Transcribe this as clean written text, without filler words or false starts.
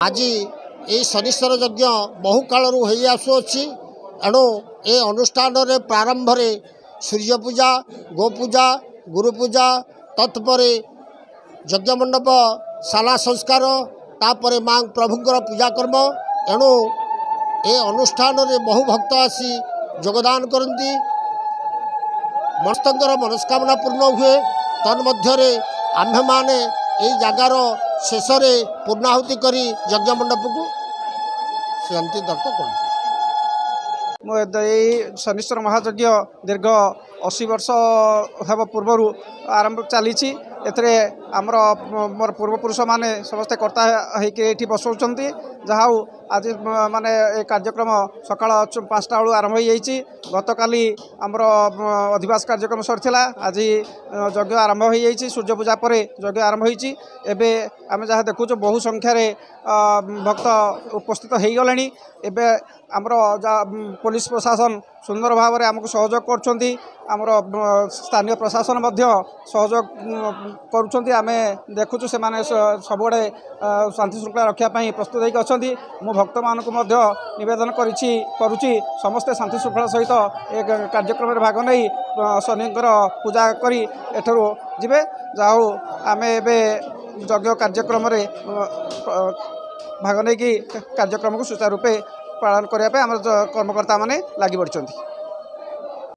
आज ये शनिश्चर यज्ञ बहु काल आसुअछि एणु ए अनुष्ठान रे प्रारंभ रे सूर्य पूजा गोपूजा गुरु पूजा तत्पर यज्ञ मंडप शाला संस्कार तापर माँ प्रभुंर पूजा कर्म एणु ए अनुष्ठान रे बहु भक्त आसी योगदान करती समस्तर मनस्कामना पूर्ण हुए तन्मध्यरे आम्भे माने ये जगार शेष पूर्णाहुति करी यज्ञ मंडप को शांति दत्त कर शनिश्चर महायज्ञ दीर्घ 80 वर्ष हेब पूर्वर आरंभ चली आमर मोर पूर्वपुरुष माने समस्ते कर्ता होती बसौंट जहाँ आज माने कार्यक्रम सकाळ 5टा बेलू आरंभ हो गतकाली आमर अधिवास कार्यक्रम सरीला आज यज्ञ आरंभ हो सूर्य पूजा पर यज्ञ आरंभ होबे आम जहाँ देखु बहु संख्यार भक्त उपस्थित हो गले एबे आमर पुलिस प्रशासन सुंदर भाव में आमको सहयोग कर स्थानीय प्रशासन सहयोग करुँच आम देखुचु से सबुड़े शांति श्रृंखला रखापी प्रस्तुत होकर अच्छा मु भक्त मानक नवेदन करुँची समस्ते शांति श्रृंखला सहित एक कार्यक्रम भाग नहीं शनिकर पूजा करी एठरू जिबे जाऊ आम एबे यज्ञ कार्यक्रम भाग नहीं कि कार्यक्रम को सुचारू रूपे पालन करने कर्मकर्ता माने लगी पड़ते।